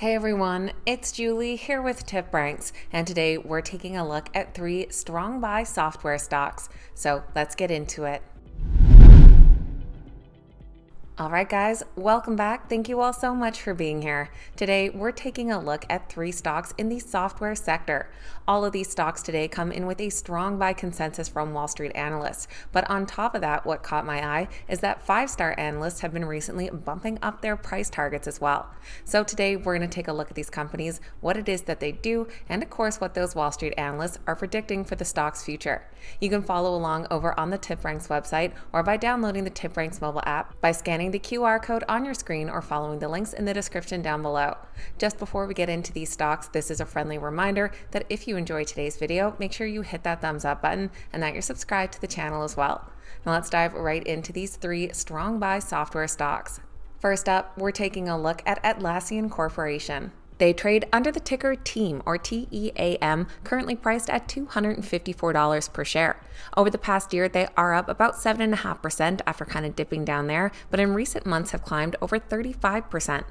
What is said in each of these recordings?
Hey everyone, it's Julie here with TipRanks, and today we're taking a look at 3 strong buy software stocks. So let's get into it. Alright guys, welcome back. Thank you all so much for being here. Today we're taking a look at 3 stocks in the software sector. All of these stocks today come in with a strong buy consensus from Wall Street analysts. But on top of that, what caught my eye is that 5-star analysts have been recently bumping up their price targets as well. So today we're going to take a look at these companies, what it is that they do, and of course what those Wall Street analysts are predicting for the stock's future. You can follow along over on the TipRanks website or by downloading the TipRanks mobile app by scanning the QR code on your screen or following the links in the description down below. Just before we get into these stocks, this is a friendly reminder that if you enjoyed today's video, make sure you hit that thumbs up button and that you're subscribed to the channel as well. Now let's dive right into these 3 strong buy software stocks. First up, we're taking a look at Atlassian Corporation. They trade under the ticker TEAM, or TEAM, currently priced at $254 per share. Over the past year, they are up about 7.5% after kind of dipping down there, but in recent months have climbed over 35%.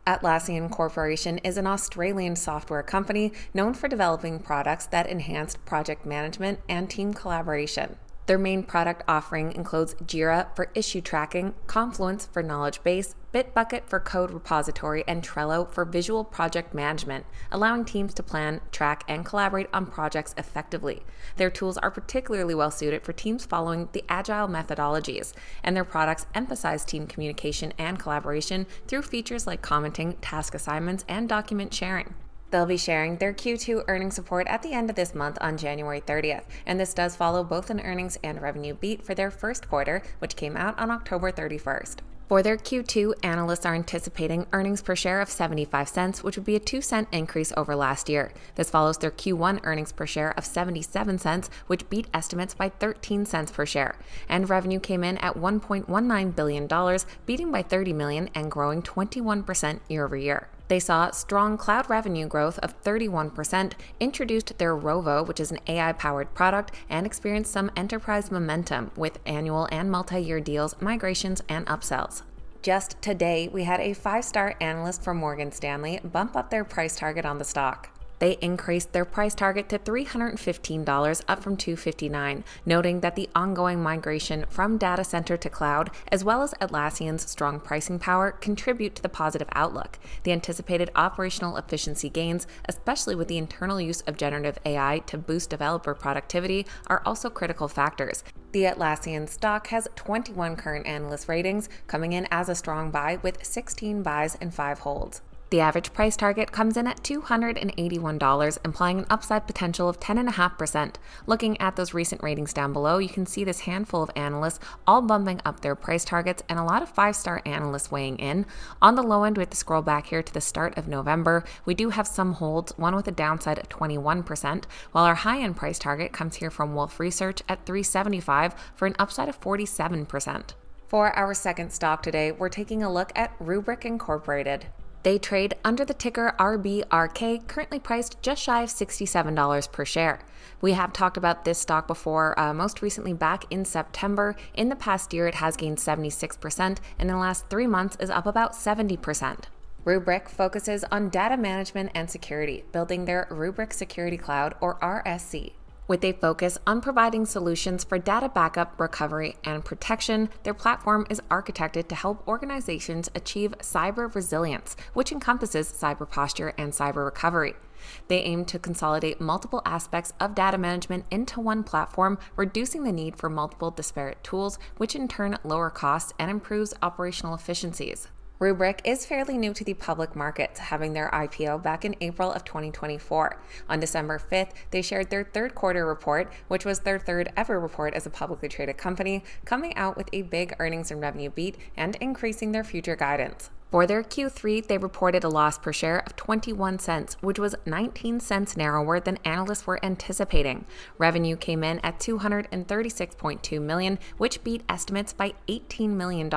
Atlassian Corporation is an Australian software company known for developing products that enhance project management and team collaboration. Their main product offering includes Jira for issue tracking, Confluence for knowledge base, Bitbucket for code repository, and Trello for visual project management, allowing teams to plan, track, and collaborate on projects effectively. Their tools are particularly well suited for teams following the agile methodologies, and their products emphasize team communication and collaboration through features like commenting, task assignments, and document sharing. They'll be sharing their Q2 earnings report at the end of this month on January 30th, and this does follow both an earnings and revenue beat for their first quarter, which came out on October 31st. For their Q2, analysts are anticipating earnings per share of 75 cents, which would be a 2-cent increase over last year. This follows their Q1 earnings per share of 77 cents, which beat estimates by 13 cents per share. And revenue came in at $1.19 billion, beating by 30 million and growing 21% year over year. They saw strong cloud revenue growth of 31%, introduced their Rovo, which is an AI-powered product, and experienced some enterprise momentum with annual and multi-year deals, migrations, and upsells. Just today, we had a 5-star analyst from Morgan Stanley bump up their price target on the stock. They increased their price target to $315, up from $259, noting that the ongoing migration from data center to cloud, as well as Atlassian's strong pricing power, contribute to the positive outlook. The anticipated operational efficiency gains, especially with the internal use of generative AI to boost developer productivity, are also critical factors. The Atlassian stock has 21 current analyst ratings, coming in as a strong buy with 16 buys and 5 holds. The average price target comes in at $281, implying an upside potential of 10.5%. Looking at those recent ratings down below, you can see this handful of analysts all bumping up their price targets and a lot of 5-star analysts weighing in. On the low end, we have to scroll back here to the start of November. We do have some holds, one with a downside of 21%, while our high-end price target comes here from Wolfe Research at $375 for an upside of 47%. For our second stock today, we're taking a look at Rubrik Incorporated. They trade under the ticker RBRK, currently priced just shy of $67 per share. We have talked about this stock before, most recently back in September. In the past year, it has gained 76%, and in the last 3 months is up about 70%. Rubrik focuses on data management and security, building their Rubrik Security Cloud, or RSC. With a focus on providing solutions for data backup, recovery, and protection, their platform is architected to help organizations achieve cyber resilience, which encompasses cyber posture and cyber recovery. They aim to consolidate multiple aspects of data management into one platform, reducing the need for multiple disparate tools, which in turn lower costs and improves operational efficiencies. Rubrik is fairly new to the public markets, having their IPO back in April of 2024. On December 5th, they shared their third quarter report, which was their third ever report as a publicly traded company, coming out with a big earnings and revenue beat and increasing their future guidance. For their Q3, they reported a loss per share of 21 cents, which was 19 cents narrower than analysts were anticipating. Revenue came in at $236.2 million, which beat estimates by $18 million,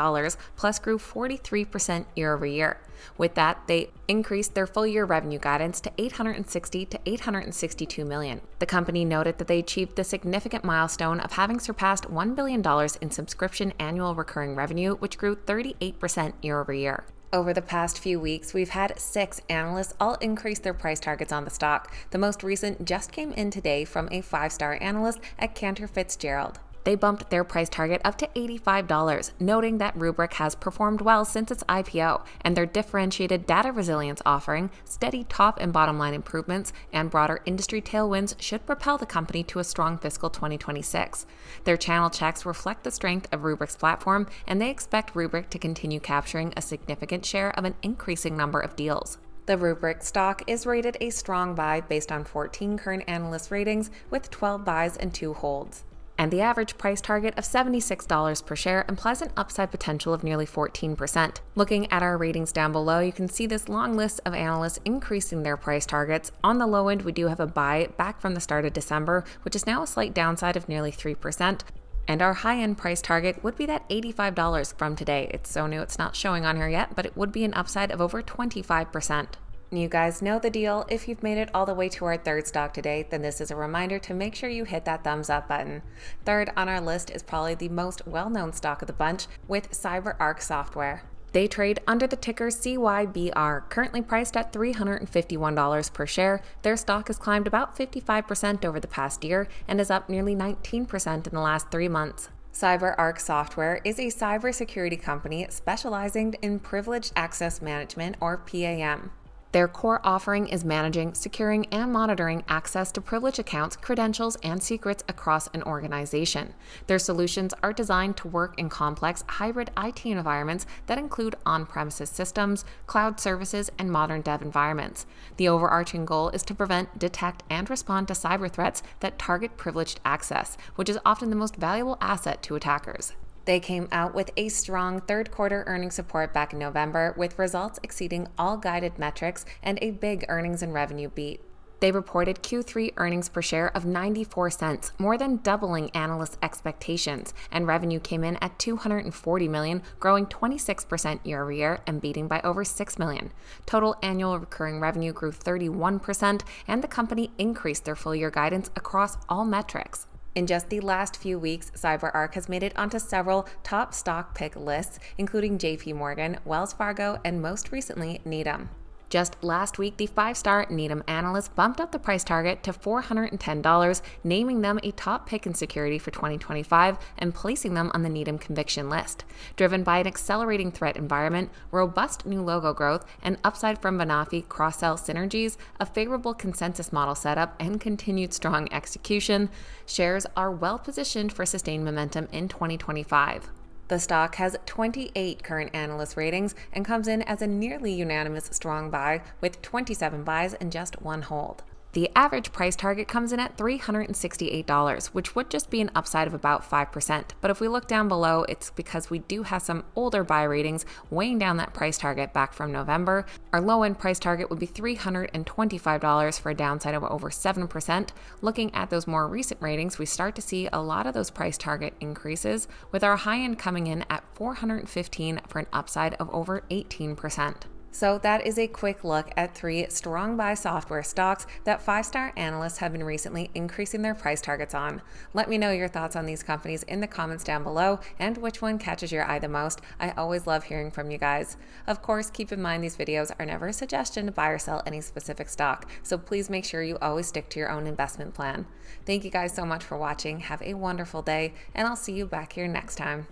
plus grew 43% year over year. With that, they increased their full-year revenue guidance to $860 to $862 million. The company noted that they achieved the significant milestone of having surpassed $1 billion in subscription annual recurring revenue, which grew 38% year over year. Over the past few weeks, we've had 6 analysts all increase their price targets on the stock. The most recent just came in today from a 5-star analyst at Cantor Fitzgerald. They bumped their price target up to $85, noting that Rubrik has performed well since its IPO, and their differentiated data resilience offering, steady top and bottom line improvements, and broader industry tailwinds should propel the company to a strong fiscal 2026. Their channel checks reflect the strength of Rubrik's platform, and they expect Rubrik to continue capturing a significant share of an increasing number of deals. The Rubrik stock is rated a strong buy based on 14 current analyst ratings with 12 buys and 2 holds. And the average price target of $76 per share implies an upside potential of nearly 14%. Looking at our ratings down below, you can see this long list of analysts increasing their price targets. On the low end, we do have a buy back from the start of December, which is now a slight downside of nearly 3%. And our high-end price target would be that $85 from today. It's so new it's not showing on here yet, but it would be an upside of over 25%. You guys know the deal. If you've made it all the way to our third stock today, then this is a reminder to make sure you hit that thumbs up button. Third on our list is probably the most well-known stock of the bunch with CyberArk Software. They trade under the ticker CYBR, currently priced at $351 per share. Their stock has climbed about 55% over the past year and is up nearly 19% in the last 3 months. CyberArk Software is a cybersecurity company specializing in privileged access management, or PAM. Their core offering is managing, securing, and monitoring access to privileged accounts, credentials, and secrets across an organization. Their solutions are designed to work in complex, hybrid IT environments that include on-premises systems, cloud services, and modern dev environments. The overarching goal is to prevent, detect, and respond to cyber threats that target privileged access, which is often the most valuable asset to attackers. They came out with a strong third quarter earnings report back in November, with results exceeding all guided metrics and a big earnings and revenue beat. They reported Q3 earnings per share of 94 cents, more than doubling analyst expectations, and revenue came in at $240 million, growing 26% year over year and beating by over $6 million. Total annual recurring revenue grew 31%, and the company increased their full year guidance across all metrics. In just the last few weeks, CyberArk has made it onto several top stock pick lists, including JP Morgan, Wells Fargo, and most recently, Needham. Just last week, the 5-star Needham analyst bumped up the price target to $410, naming them a top pick in security for 2025 and placing them on the Needham conviction list. Driven by an accelerating threat environment, robust new logo growth, and upside from Banafi cross-sell synergies, a favorable consensus model setup, and continued strong execution, shares are well positioned for sustained momentum in 2025. The stock has 28 current analyst ratings and comes in as a nearly unanimous strong buy with 27 buys and just 1 hold. The average price target comes in at $368, which would just be an upside of about 5%. But if we look down below, it's because we do have some older buy ratings weighing down that price target back from November. Our low-end price target would be $325 for a downside of over 7%. Looking at those more recent ratings, we start to see a lot of those price target increases, with our high-end coming in at $415 for an upside of over 18%. So that is a quick look at 3 strong buy software stocks that 5-star analysts have been recently increasing their price targets on. Let me know your thoughts on these companies in the comments down below and which one catches your eye the most. I always love hearing from you guys. Of course, keep in mind these videos are never a suggestion to buy or sell any specific stock, so please make sure you always stick to your own investment plan. Thank you guys so much for watching. Have a wonderful day, and I'll see you back here next time.